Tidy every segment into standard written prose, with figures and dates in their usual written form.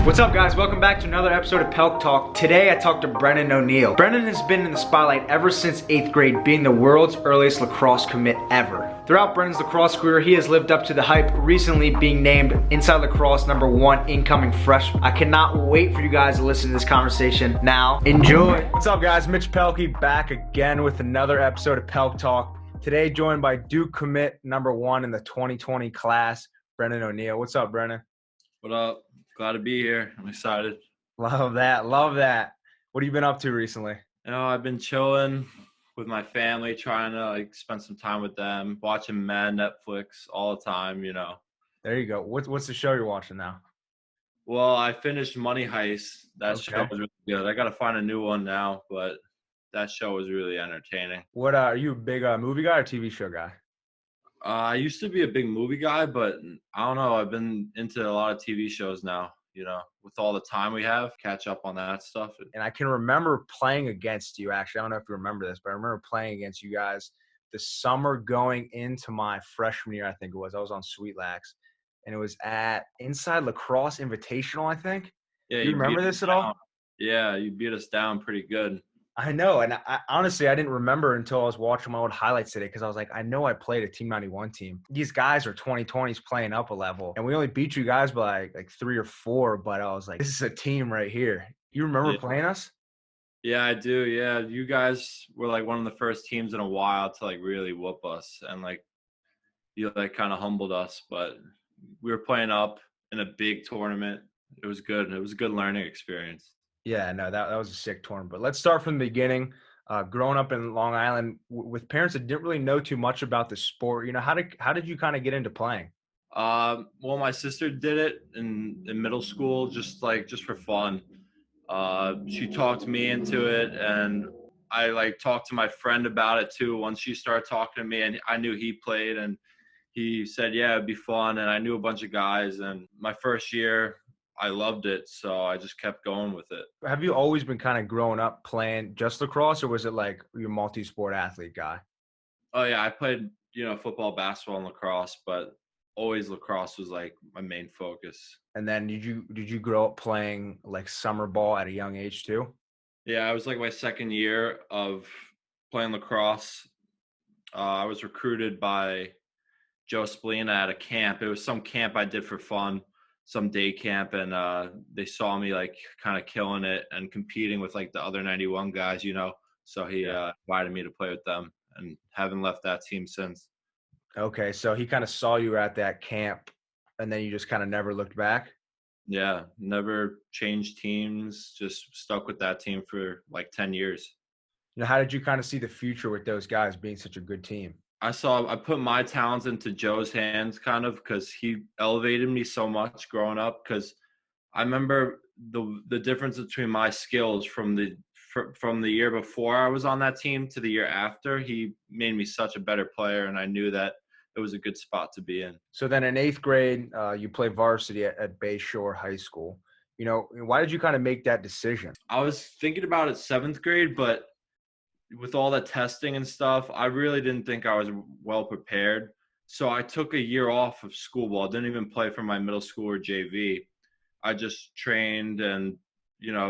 What's up, guys? Welcome back to another episode of Pelk Talk. Today I talked to Brennan O'Neil. Brennan has been in the spotlight ever since 8th grade, being the world's earliest lacrosse commit ever. Throughout Brennan's lacrosse career, he has lived up to the hype, recently being named Inside Lacrosse #1 incoming freshman. I cannot wait for you guys to listen to this conversation. Now, enjoy. What's up, guys? Mitch Pelkey back again with another episode of Pelk Talk. Today joined by Duke commit #1 in the 2020 class, Brennan O'Neil. What's up, Brennan? What up? Glad to be here. I'm excited. Love that. Love that. What have you been up to recently? I've been chilling with my family, trying to spend some time with them, watching Mad Netflix all the time, There you go. What's the show you're watching now? Well, I finished Money Heist. That Okay. show was really good. I got to find a new one now, but that show was really entertaining. What are you a big movie guy or TV show guy? I used to be a big movie guy, but I don't know. I've been into a lot of TV shows now, with all the time we have, catch up on that stuff. And I can remember playing against you, actually. I don't know if you remember this, but I remember playing against you guys the summer going into my freshman year, I think it was. I was on Sweet Lax, and it was at Inside Lacrosse Invitational, I think. Yeah, you remember this at all? Yeah, you beat us down pretty good. I know, and I honestly, I didn't remember until I was watching my old highlights today because I was like, I know I played a Team 91 team. These guys are 2020s playing up a level, and we only beat you guys by like 3 or 4, but I was like, this is a team right here. You remember playing us? Yeah, I do. Yeah, you guys were one of the first teams in a while to really whoop us, and you kind of humbled us, but we were playing up in a big tournament. It was good. It was a good learning experience. Yeah, no, that was a sick tournament. But let's start from the beginning. Growing up in Long Island with parents that didn't really know too much about the sport, how did you kind of get into playing? Well, my sister did it in middle school, just for fun. She talked me into it, and I talked to my friend about it too. Once she started talking to me, and I knew he played, and he said, yeah, it'd be fun. And I knew a bunch of guys, and my first year, I loved it, so I just kept going with it. Have you always been kind of growing up playing just lacrosse, or was it like you're a multi-sport athlete guy? Oh, yeah, I played, football, basketball, and lacrosse, but always lacrosse was my main focus. And then did you grow up playing summer ball at a young age too? Yeah, I was my second year of playing lacrosse. I was recruited by Joe Spalina at a camp. It was some camp I did for fun. Some day camp, and they saw me kind of killing it and competing with the other 91 guys, so he invited me to play with them, and haven't left that team since. Okay, so he kind of saw you at that camp, and then you just kind of never looked back? Yeah, never changed teams, just stuck with that team for 10 years. How did you kind of see the future with those guys being such a good team? I put my talents into Joe's hands kind of because he elevated me so much growing up, because I remember the difference between my skills from the year before I was on that team to the year after. He made me such a better player, and I knew that it was a good spot to be in. So then in 8th grade, you play varsity at Bay Shore High School. Why did you kind of make that decision? I was thinking about it 7th grade, but with all the testing and stuff, I really didn't think I was well prepared. So I took a year off of school ball. Didn't even play for my middle school or JV. I just trained and,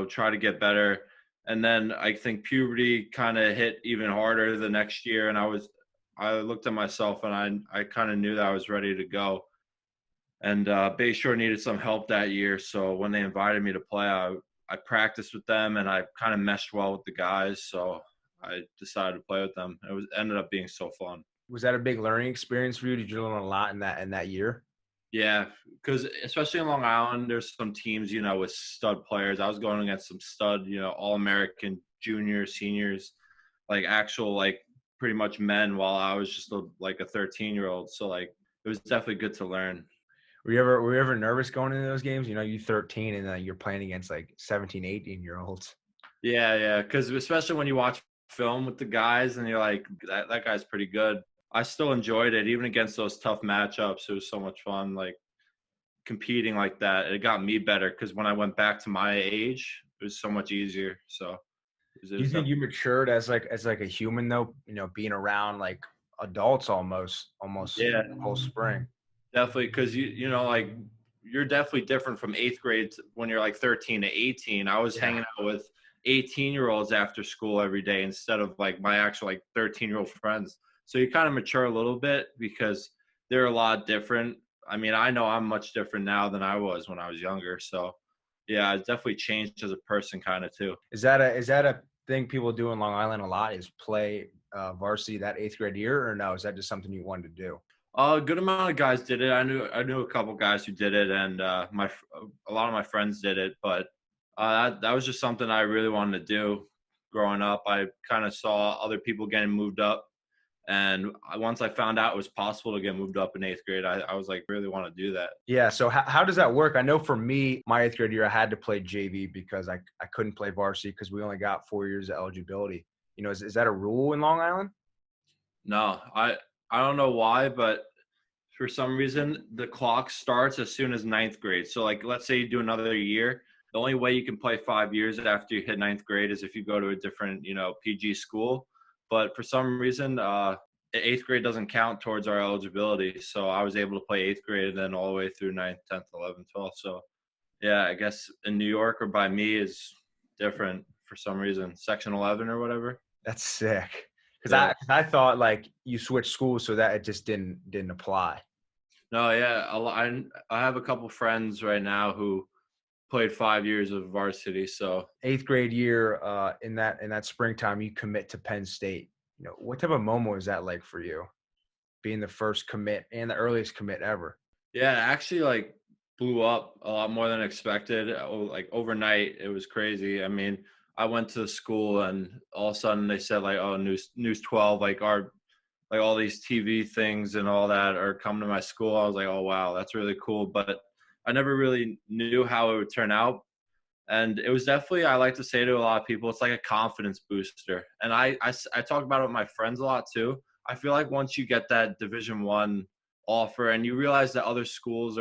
tried to get better. And then I think puberty kind of hit even harder the next year. And I looked at myself, and I kind of knew that I was ready to go. And Bay Shore needed some help that year. So when they invited me to play, I practiced with them, and I kind of meshed well with the guys. So I decided to play with them. It ended up being so fun. Was that a big learning experience for you? Did you learn a lot in that year? Yeah, because especially in Long Island, there's some teams, with stud players. I was going against some stud, All-American juniors, seniors, actual, pretty much men, while I was just a 13-year-old. So, it was definitely good to learn. Were you ever nervous going into those games? You're 13 and you're playing against 17, 18-year-olds. Yeah, because especially when you watch film with the guys and you're like, that guy's pretty good. I still enjoyed it, even against those tough matchups. It was so much fun, competing like that. It got me better, because when I went back to my age, it was so much easier. So, do you think you matured as a human though? Being around adults almost yeah, whole spring. definitely, because you're definitely different from eighth grade when you're like 13 to 18. I was hanging out with 18-year-olds after school every day instead of like my actual like 13-year-old friends. So you kind of mature a little bit because they're a lot different. I mean, I know I'm much different now than I was when I was younger. So yeah, I've definitely changed as a person kind of too. Is that a thing people do in Long Island a lot, is play varsity that 8th grade year, or no? Is that just something you wanted to do? A good amount of guys did it. I knew a couple guys who did it, and a lot of my friends did it. But that was just something I really wanted to do. Growing up, I kind of saw other people getting moved up, and once I found out it was possible to get moved up in eighth grade, I was like, really want to do that. Yeah. So how does that work? I know for me, my 8th grade year, I had to play JV because I couldn't play varsity because we only got 4 years of eligibility. Is that a rule in Long Island? No, I don't know why, but for some reason the clock starts as soon as ninth grade. So like, let's say you do another year. The only way you can play 5 years after you hit ninth grade is if you go to a different, PG school. But for some reason, eighth grade doesn't count towards our eligibility. So I was able to play eighth grade and then all the way through ninth, 10th, 11th, 12th. So yeah, I guess in New York or by me is different for some reason. Section 11 or whatever. That's sick. Because Yeah. I thought like you switched schools so that it just didn't apply. No, yeah. I have a couple friends right now who played 5 years of varsity. So 8th grade year, in that springtime, you commit to Penn State. What type of moment was that like for you, being the first commit and the earliest commit ever? yeah, it actually like blew up a lot more than expected. Like overnight, it was crazy. I mean, I went to the school and all of a sudden they said like, oh, News 12, like all these TV things and all that are coming to my school. I was like, oh wow, that's really cool. But I never really knew how it would turn out. And it was definitely, I like to say to a lot of people, it's like a confidence booster. And I talk about it with my friends a lot too. I feel like once you get that Division I offer and you realize that other schools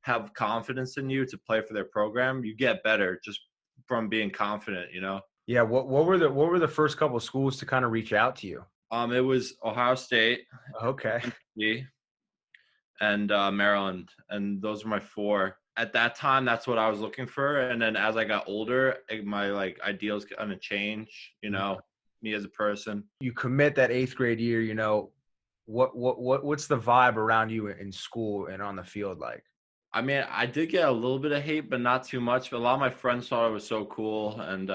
have confidence in you to play for their program, you get better just from being confident. Yeah. What were the first couple of schools to kind of reach out to you? It was Ohio State, Okay. UNC, and Maryland, and those were my four. At that time, that's what I was looking for. And then as I got older, my like ideals kind of change. Me as a person. You commit that 8th grade year. What's the vibe around you in school and on the field like? I mean, I did get a little bit of hate, but not too much. But a lot of my friends thought it was so cool, and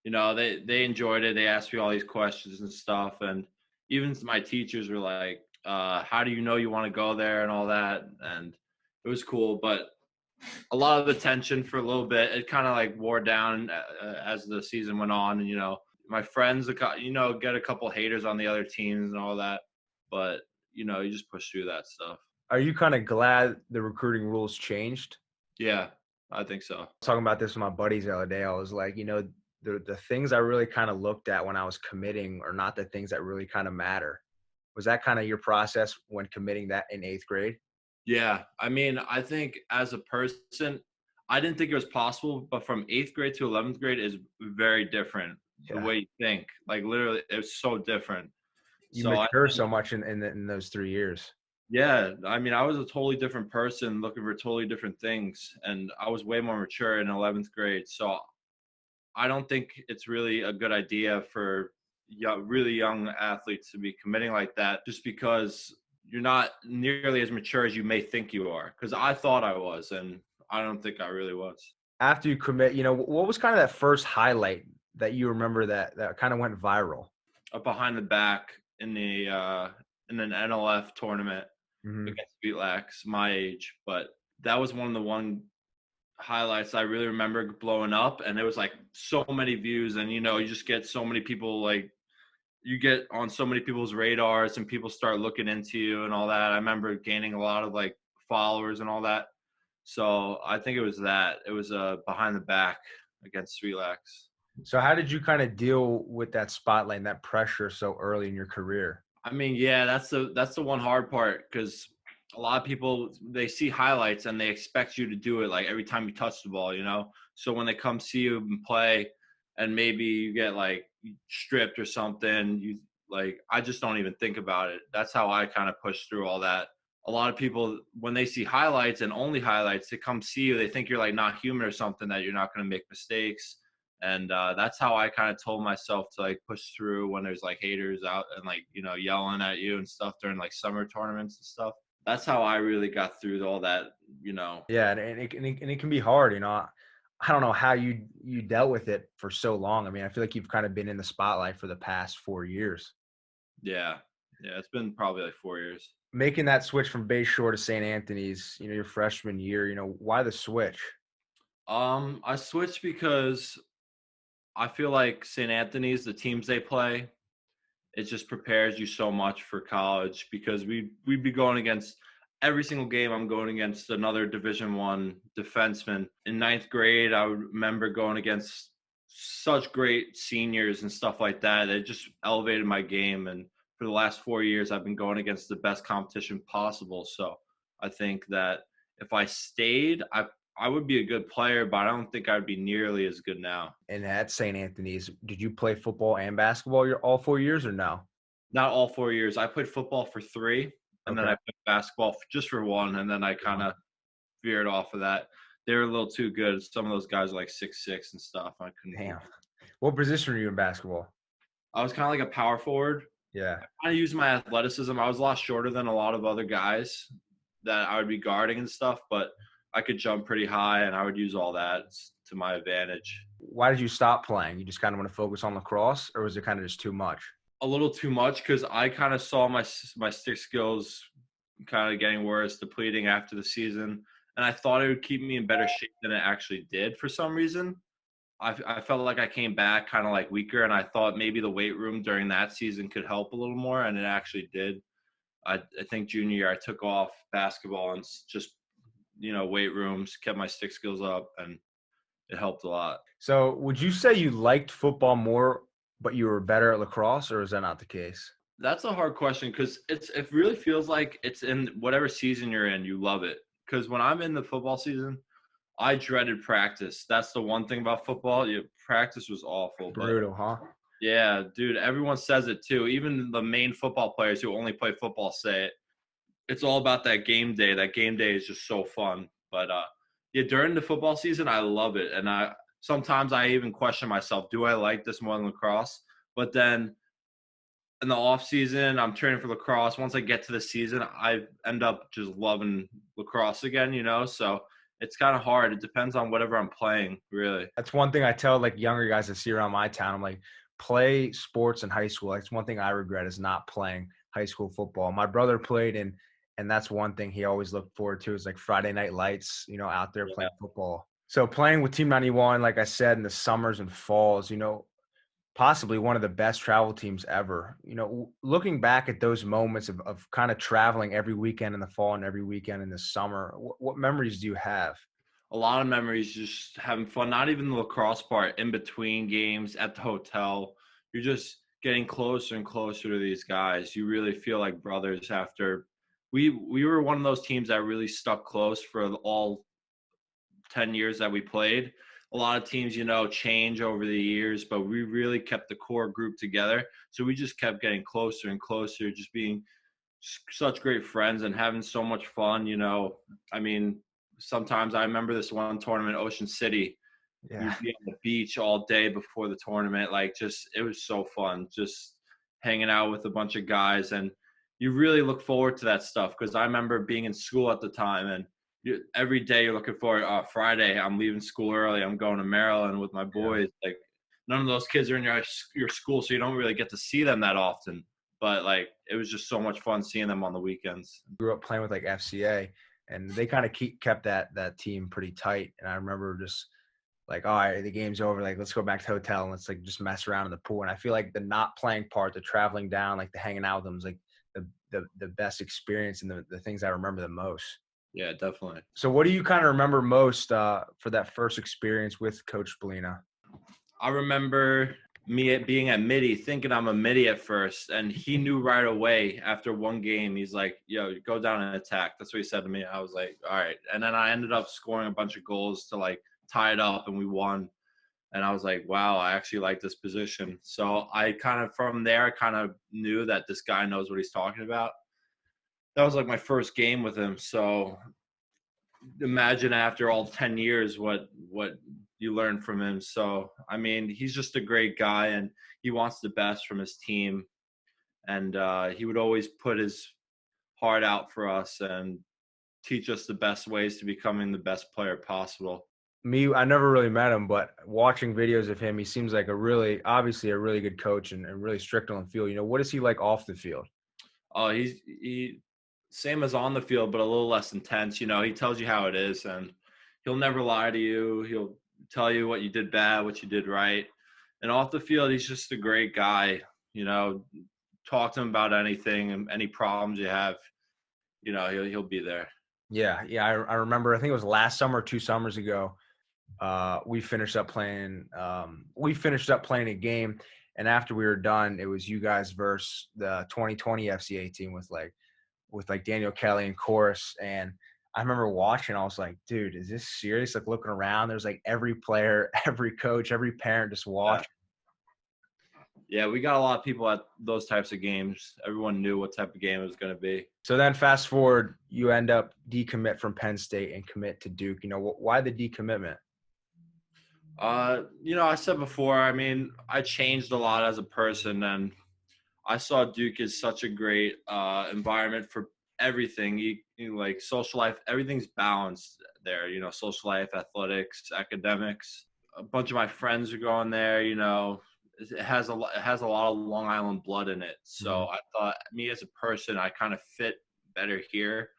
they enjoyed it. They asked me all these questions and stuff, and even my teachers were like, "How do you know you want to go there?" and all that, and it was cool. But a lot of the tension for a little bit, it kind of like wore down as the season went on, and my friends, get a couple haters on the other teams and all that, but you just push through that stuff. Are you kind of glad the recruiting rules changed? Yeah, I think so. I was talking about this with my buddies the other day. I was like, the things I really kind of looked at when I was committing are not the things that really kind of matter. Was that kind of your process when committing that in 8th grade? Yeah, I mean, I think as a person, I didn't think it was possible, but from 8th grade to 11th grade is very different. The Yeah. way you think, like literally, it's so different. You So mature so much in those 3 years. yeah, I mean, I was a totally different person looking for totally different things, and I was way more mature in 11th grade. So I don't think it's really a good idea for really young athletes to be committing like that, just because you're not nearly as mature as you may think you are. Because I thought I was, and I don't think I really was. After you commit, what was kind of that first highlight that you remember that kind of went viral? Up behind the back in an NLF tournament Mm-hmm. against Beatlax, my age, but that was one highlights I really remember blowing up, and it was like so many views, and you just get so many people, like you get on so many people's radars and people start looking into you and all that. I remember gaining a lot of like followers and all that. So I think it was behind the back against Sweetlax. So how did you kind of deal with that spotlight and that pressure so early in your career? I mean, yeah, that's the one hard part, because a lot of people, they see highlights and they expect you to do it like every time you touch the ball, So when they come see you and play, and maybe you get like stripped or something, I just don't even think about it. That's how I kind of push through all that. a lot of people, when they see highlights and only highlights, they come see you. They think you're like not human or something, that you're not going to make mistakes. And that's how I kind of told myself to like push through when there's like haters out and like, you know, yelling at you and stuff during like summer tournaments and stuff. That's how I really got through all that, you know. Yeah, and it can be hard, you know. I don't know how you dealt with it for so long. I mean, I feel like you've kind of been in the spotlight for the past 4 years. Yeah. Yeah. It's been probably like 4 years. Making that switch from Bay Shore to St. Anthony's, you know, your freshman year, you know, why the switch? I switched because I feel like St. Anthony's, the teams they play, it just prepares you so much for college, because we'd be going against every single game. I'm going against another Division I defenseman. In ninth grade, I would remember going against such great seniors and stuff like that. It just elevated my game. And for the last 4 years, I've been going against the best competition possible. So I think that if I stayed, I would be a good player, but I don't think I'd be nearly as good now. And at St. Anthony's, did you play football and basketball all 4 years or no? Not all 4 years. I played football for 3, and then Okay. I played basketball just for 1, and then I kind of veered off of that. They were a little too good. Some of those guys are like 6'6" and stuff. I couldn't keep Damn. up. What position were you in basketball? I was kind of like a power forward. Yeah. I used my athleticism. I was a lot shorter than a lot of other guys that I would be guarding and stuff, but I could jump pretty high, and I would use all that to my advantage. Why did you stop playing? You just kind of want to focus on lacrosse, or was it kind of just too much? A little too much, because I kind of saw my stick skills kind of getting worse, depleting after the season, and I thought it would keep me in better shape than it actually did for some reason. I felt like I came back kind of like weaker, and I thought maybe the weight room during that season could help a little more, and it actually did. I think junior year I took off basketball and just, you know, weight rooms, kept my stick skills up, and it helped a lot. So would you say you liked football more, but you were better at lacrosse, or is that not the case? That's a hard question, because it really feels like it's in whatever season you're in, you love it. Because when I'm in the football season, I dreaded practice. That's the one thing about football. Practice was awful. But Brutal, huh? yeah, dude, everyone says it too. Even the main football players who only play football say it. It's all about that game day. That game day is just so fun. But yeah, during the football season, I love it. And sometimes I even question myself, do I like this more than lacrosse? But then in the off season, I'm training for lacrosse. Once I get to the season, I end up just loving lacrosse again, you know? So it's kind of hard. It depends on whatever I'm playing, really. That's one thing I tell like younger guys that see around my town. I'm like, play sports in high school. That's one thing I regret, is not playing high school football. My brother played, and that's one thing he always looked forward to, is like Friday night lights, you know, out there Yeah. playing football. So playing with Team 91, like I said, in the summers and falls, you know, possibly one of the best travel teams ever. You know, looking back at those moments of kind of traveling every weekend in the fall and every weekend in the summer, what memories do you have? A lot of memories, just having fun, not even the lacrosse part, in between games at the hotel. You're just getting closer and closer to these guys. You really feel like brothers after we were one of those teams that really stuck close for all 10 years that we played. A lot of teams, you know, change over the years, but we really kept the core group together. So we just kept getting closer and closer, just being such great friends and having so much fun, you know. I mean, sometimes I remember this one tournament, Ocean City. Yeah. We'd be on the beach all day before the tournament. Like, just, it was so fun, just hanging out with a bunch of guys. And you really look forward to that stuff, because I remember being in school at the time, and every day you're looking forward. Friday, I'm leaving school early. I'm going to Maryland with my boys. Like, none of those kids are in your school, so you don't really get to see them that often. But like, it was just so much fun seeing them on the weekends. Grew up playing with like FCA, and they kind of kept that team pretty tight. And I remember just like, all right, the game's over. Like, let's go back to the hotel and let's like just mess around in the pool. And I feel like the not playing part, the traveling down, like the hanging out with them, is like the best experience and the things I remember the most. Yeah, definitely. So what do you kind of remember most for that first experience with Coach Belina? I remember me being at midi, thinking I'm a midi at first, and he knew right away after one game. He's like, yo, go down and attack. That's what he said to me. I was like, all right. And then I ended up scoring a bunch of goals to like tie it up, and we won. And I was like, wow, I actually like this position. So I kind of, from there, kind of knew that this guy knows what he's talking about. that was like my first game with him. So imagine after all 10 years what you learn from him. So I mean, he's just a great guy, and he wants the best from his team, and he would always put his heart out for us and teach us the best ways to becoming the best player possible. I never really met him, but watching videos of him, he seems like obviously a really good coach and really strict on the field. What is he like off the field? Oh, he same as on the field, but a little less intense. He tells you how it is, and he'll never lie to you. He'll tell you what you did bad, what you did right. And off the field, he's just a great guy. Talk to him about anything and any problems you have. He'll be there. Yeah. I remember. I think it was last summer, 2 summers ago. We finished up playing a game, and after we were done, it was you guys versus the 2020 FCA team with Daniel Kelly and Chorus. And I remember watching, I was like, dude, is this serious? Like, looking around, there's like every player, every coach, every parent just watching. Yeah, we got a lot of people at those types of games. Everyone knew what type of game it was going to be. So then fast forward, you end up decommit from Penn State and commit to Duke. Why the decommitment? I said before, I mean, I changed a lot as a person, and I saw Duke as such a great environment for everything. Like social life, everything's balanced there. Social life, athletics, academics. A bunch of my friends are going there. It has a lot of Long Island blood in it. So I thought, me as a person, I kind of fit better here.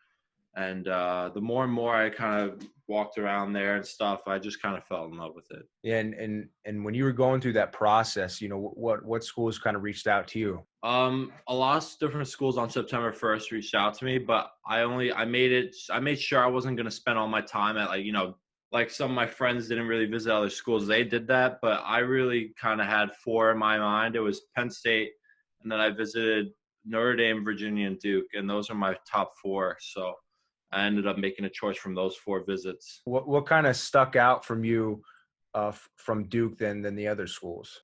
And the more and more I kind of walked around there and stuff, I just kind of fell in love with it. Yeah, and when you were going through that process, what schools kind of reached out to you? A lot of different schools on September 1st reached out to me, but I made sure I wasn't going to spend all my time at like some of my friends didn't really visit other schools. They did that, but I really kind of had 4 in my mind. It was Penn State, and then I visited Notre Dame, Virginia, and Duke, and those are my top 4. So I ended up making a choice from those 4 visits. What kind of stuck out from you from Duke than the other schools?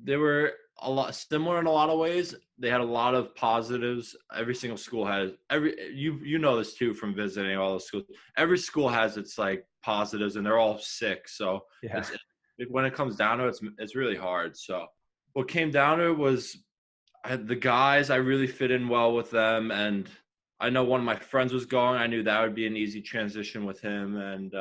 They were a lot similar in a lot of ways. They had a lot of positives. Every single school has you know this too from visiting all the schools. Every school has its like positives, and they're all sick. So Yeah. When it comes down to it, it's really hard. So what came down to it was the guys. I really fit in well with them, and I know one of my friends was going. I knew that would be an easy transition with him. And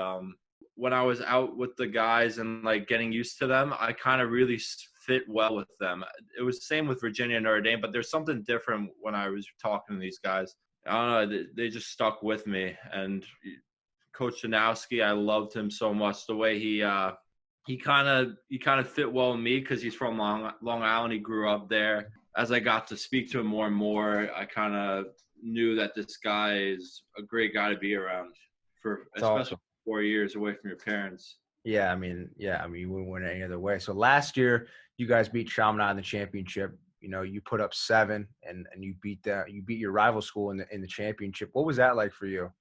when I was out with the guys and like getting used to them, I kind of really fit well with them. It was the same with Virginia and Notre Dame, but there's something different when I was talking to these guys. I don't know, they just stuck with me. And Coach Janowski, I loved him so much. The way he kind of fit well with me because he's from Long Island. He grew up there. As I got to speak to him more and more, I kind of knew that this guy is a great guy to be around especially awesome. 4 years away from your parents. Yeah, I mean, you wouldn't win it any other way. So last year, you guys beat Chaminade in the championship. You put up 7, and you beat your rival school in the championship. What was that like for you?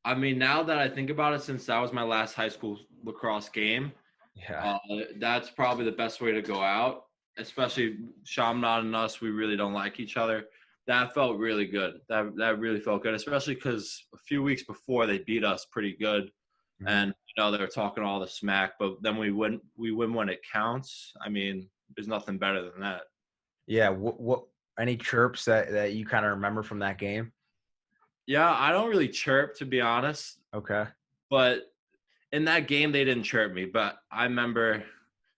I mean, now that I think about it, since that was my last high school lacrosse game, Yeah, that's probably the best way to go out. Especially Chaminade and us, we really don't like each other. That felt really good. That really felt good, especially because a few weeks before they beat us pretty good. Mm-hmm. And they were talking all the smack, but then we win when it counts. I mean, there's nothing better than that. Yeah. What any chirps that you kind of remember from that game? Yeah, I don't really chirp, to be honest. Okay. But in that game, they didn't chirp me. But I remember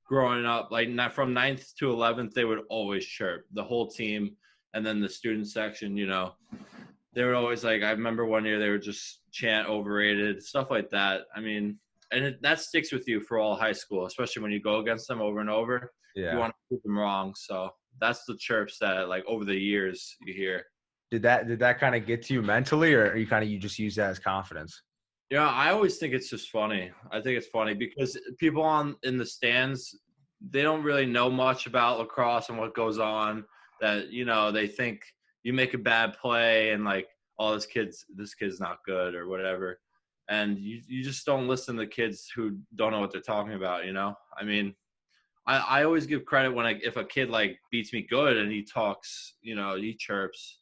growing up, like from 9th to 11th, they would always chirp, the whole team. And then the student section, they were always like, I remember one year they would just chant overrated, stuff like that. I mean, and that sticks with you for all high school, especially when you go against them over and over. Yeah. You want to prove them wrong. So that's the chirps that like over the years you hear. Did that kind of get to you mentally, or you just use that as confidence? Yeah, I always think it's just funny. I think it's funny because people in the stands, they don't really know much about lacrosse and what goes on. That they think you make a bad play and like, oh, this kid's not good or whatever, and you just don't listen to kids who don't know what they're talking about. I mean, I always give credit if a kid like beats me good and he talks, he chirps.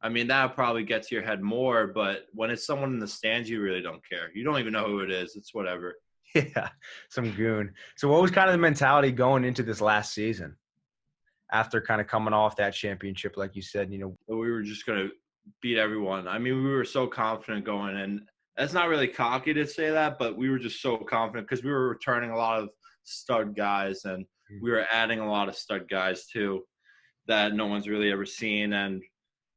I mean, that probably gets to your head more, but when it's someone in the stands, you really don't care. You don't even know who it is. It's whatever. Yeah, some goon. So what was kind of the mentality going into this last season after kind of coming off that championship, like you said, But we were just going to beat everyone. I mean, we were so confident going in. That's not really cocky to say that, but we were just so confident because we were returning a lot of stud guys and we were adding a lot of stud guys too that no one's really ever seen. And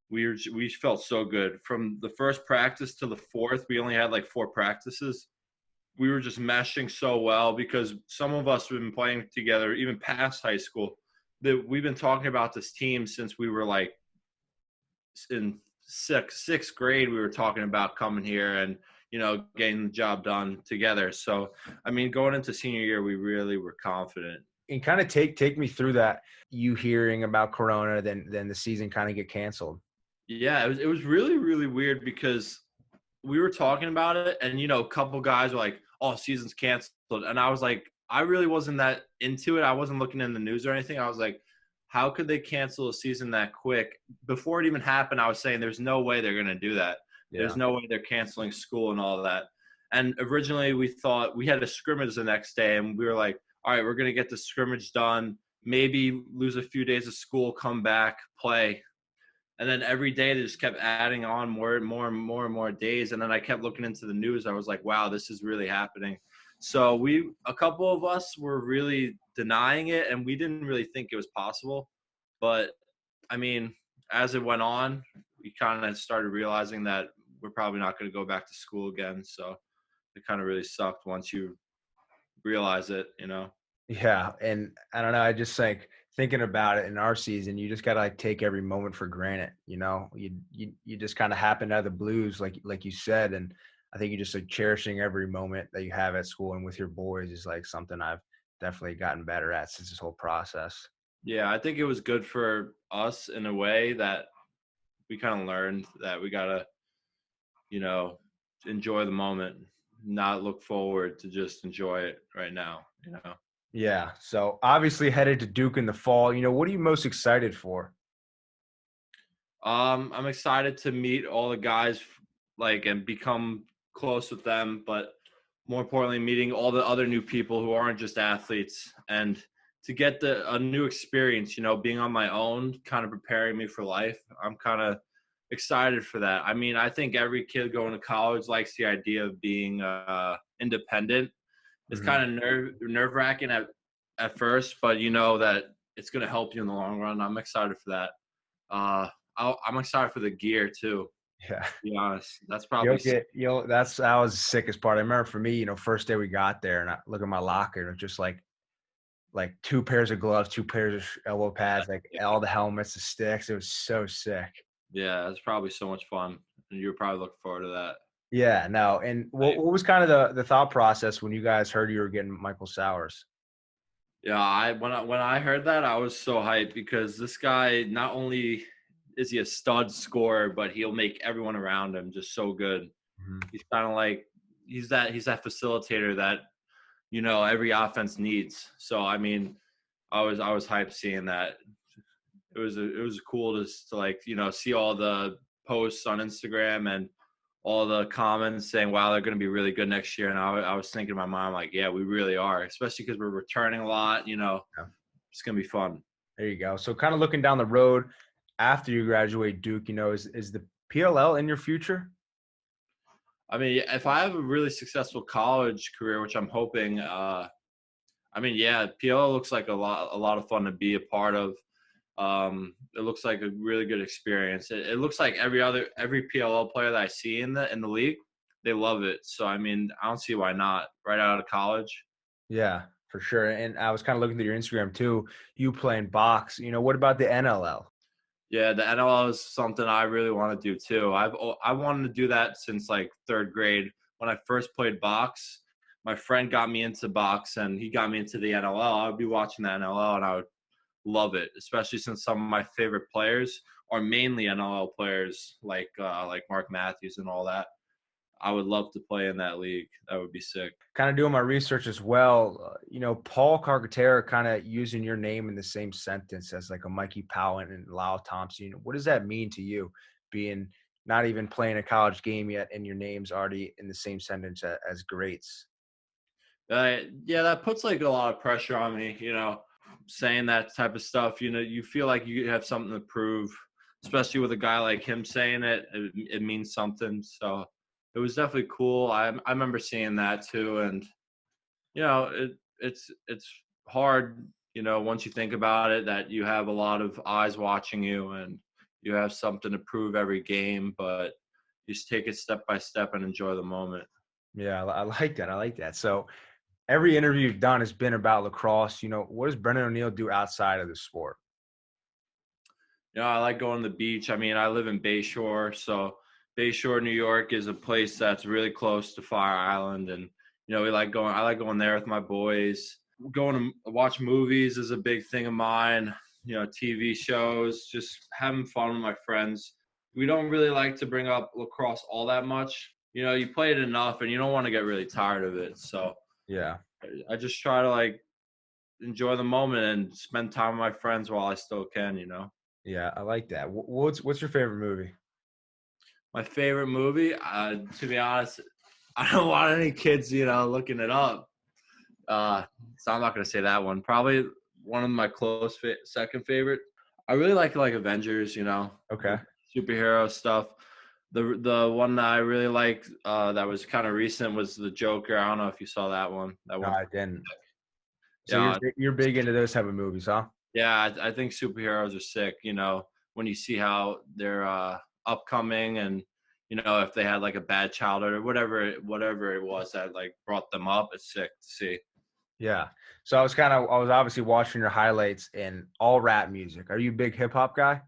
we felt so good from the first practice to the fourth. We only had like 4 practices. We were just meshing so well because some of us have been playing together even past high school. That we've been talking about this team since we were like in sixth grade. We were talking about coming here and getting the job done together. So I mean, going into senior year, we really were confident. And kind of take me through that, you hearing about Corona, then the season kind of get canceled. Yeah, it was really, really weird because we were talking about it and a couple guys were like, oh, season's canceled. And I was like, I really wasn't that into it. I wasn't looking in the news or anything. I was like, how could they cancel a season that quick? Before it even happened, I was saying there's no way they're going to do that. Yeah. There's no way they're canceling school and all of that. And originally we thought we had a scrimmage the next day and we were like, all right, we're going to get the scrimmage done, maybe lose a few days of school, come back, play. And then every day they just kept adding on more and more days. And then I kept looking into the news. I was like, wow, this is really happening. So a couple of us were really denying it and we didn't really think it was possible. But I mean, as it went on, we kind of started realizing that we're probably not going to go back to school again. So it kind of really sucked once you realize it. Yeah. And I don't know, I just like thinking about it in our season, you just got to like take every moment for granted. You just kind of happened out of the blues, like you said. And I think you just like cherishing every moment that you have at school and with your boys is like something I've definitely gotten better at since this whole process. Yeah, I think it was good for us in a way that we kind of learned that we got to, enjoy the moment, not look forward, to just enjoy it right now. Yeah. So obviously headed to Duke in the fall. What are you most excited for? I'm excited to meet all the guys, and become close with them, but more importantly, meeting all the other new people who aren't just athletes, and to get a new experience. Being on my own, kind of preparing me for life. I'm kind of excited for that. I mean, I think every kid going to college likes the idea of being independent. It's kind of nerve-wracking at first, but that it's going to help you in the long run. I'm excited for that. I'm excited for the gear too. Yeah. To be honest, that's probably that was the sickest part. I remember for me, first day we got there and I look at my locker and it's just like 2 pairs of gloves, 2 pairs of elbow pads, like all the helmets, the sticks. It was so sick. Yeah, it's probably so much fun, and you're probably looking forward to that. Yeah, no. And what was kind of the thought process when you guys heard you were getting Michael Sowers? Yeah, when I heard that, I was so hyped because this guy, not only is he a stud scorer, but he'll make everyone around him just so good. He's kind of like he's that facilitator that every offense needs. So I mean, I was hyped seeing that. It was cool to see all the posts on Instagram and all the comments saying, wow, they're going to be really good next year. And I was thinking in my mind, like, yeah, we really are, especially because we're returning a lot, Yeah. It's going to be fun. There you go. So kind of looking down the road after you graduate Duke, is the PLL in your future? I mean, if I have a really successful college career, which I'm hoping, I mean, yeah, PLL looks like a lot of fun to be a part of. It looks like a really good experience. It looks like every PLL player that I see in the league, they love it. So I mean, I don't see why not. Right out of college. Yeah, for sure. And I was kind of looking through your Instagram too. You playing box. What about the NLL? Yeah, the NLL is something I really want to do too. I wanted to do that since like 3rd grade. When I first played box, my friend got me into box and he got me into the NLL. I would be watching the NLL and I would love it, especially since some of my favorite players are mainly NLL players like Mark Matthews and all that. I would love to play in that league. That would be sick. Kind of doing my research as well. Paul Carcaterra kind of using your name in the same sentence as like a Mikey Powell and Lyle Thompson. What does that mean to you? being not even playing a college game yet, and your name's already in the same sentence as greats? Yeah, that puts like a lot of pressure on me, saying that type of stuff. You feel like you have something to prove, especially with a guy like him saying it. It means something. So it was definitely cool. I remember seeing that too, and it's hard, once you think about it, that you have a lot of eyes watching you and you have something to prove every game, but you just take it step by step and enjoy the moment. Yeah, I like that. I like that. So every interview you've done has been about lacrosse. What does Brennan O'Neil do outside of the sport? I like going to the beach. I mean, I live in Bayshore, so Bayshore, New York is a place that's really close to Fire Island, and I like going there with my boys. Going to watch movies is a big thing of mine. TV shows, just having fun with my friends. We don't really like to bring up lacrosse all that much. You play it enough, and you don't want to get really tired of it. So Yeah. I just try to like enjoy the moment and spend time with my friends while I still can. Yeah, I like that. What's your favorite movie? My favorite movie, to be honest, I don't want any kids, looking it up. So I'm not gonna say that one. Probably one of my close second favorite. I really like Avengers, Okay. superhero stuff. The one that I really liked that was kind of recent was the Joker. I don't know if you saw that one. That No, one. I didn't. So Yeah, you're big into those type of movies, huh? yeah. I think superheroes are sick. When you see how they're upcoming, and if they had like a bad childhood or whatever it was that like brought them up, it's sick to see. Yeah. So I was obviously watching your highlights in all rap music. Are you a big hip hop guy?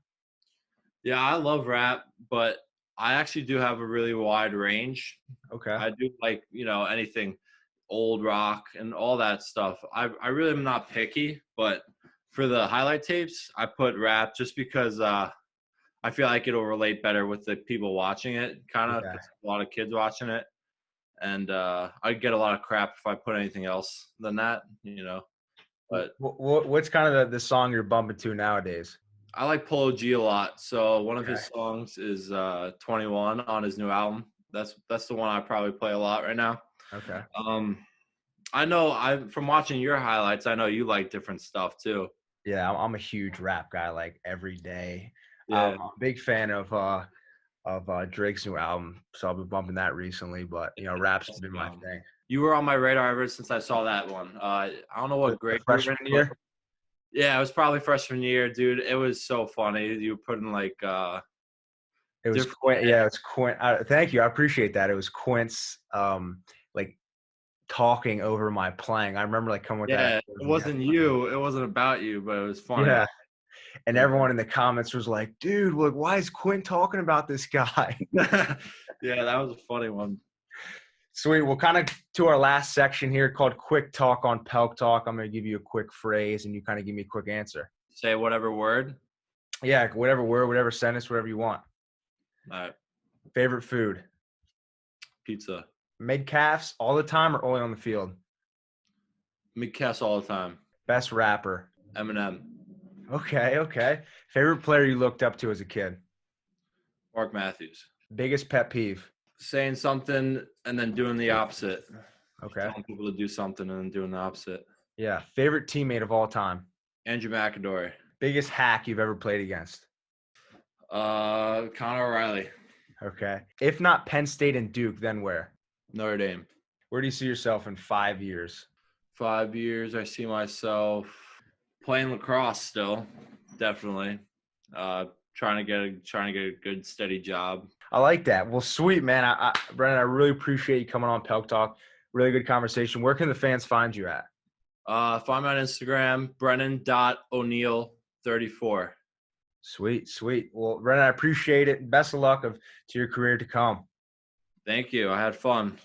Yeah, I love rap, but I actually do have a really wide range. Okay. I do like, anything old rock and all that stuff. I really am not picky, but for the highlight tapes, I put rap just because I feel like it'll relate better with the people watching it, kind of, Yeah. because a lot of kids watching it. And I'd get a lot of crap if I put anything else than that. But What's kind of the song you're bumping to nowadays? I like Polo G a lot. So one of Okay. his songs is 21 on his new album. That's the one I probably play a lot right now. Okay. Um, I know from watching your highlights, I know you like different stuff too. Yeah, I'm a huge rap guy, like every day. Yeah. I'm a big fan of Drake's new album, so I'll be bumping that recently. But rap's been my thing. You were on my radar ever since I saw that one. I don't know what The grade you were freshman in, but year. yeah, it was probably freshman year, dude. It was so funny. You were putting like It was different. Quint. Yeah, it's Quint. Thank you. I appreciate that. It was Quint's like talking over my playing. I remember like coming with that. Yeah, it wasn't you. It wasn't about you, but it was funny. Yeah. And everyone in the comments was like, dude, look, why is Quint talking about this guy? Yeah, that was a funny one. Sweet. Well, kind of to our last section here called Quick Talk on Pelk Talk. I'm going to give you a quick phrase and you kind of give me a quick answer. Say whatever word. Yeah, whatever word, whatever sentence, whatever you want. All right. Favorite food? Pizza. Made calves all the time or only on the field? Mid-cast all the time. Best rapper? Eminem. Okay. Favorite player you looked up to as a kid? Mark Matthews. Biggest pet peeve? Saying something and then doing the opposite. Okay. Telling people to do something and then doing the opposite. Yeah. Favorite teammate of all time? Andrew McAdory. Biggest hack you've ever played against? Connor O'Reilly. Okay. If not Penn State and Duke, then where? Notre Dame. Where do you see yourself in 5 years? 5 years, I see myself playing lacrosse still, definitely. Trying to get a good steady job. I like that. Well, sweet, man. Brennan, I really appreciate you coming on Pelk Talk. Really good conversation. Where can the fans find you at? Find me on Instagram, Brennan.ONeill34. Sweet. Well, Brennan, I appreciate it. Best of luck to your career to come. Thank you. I had fun.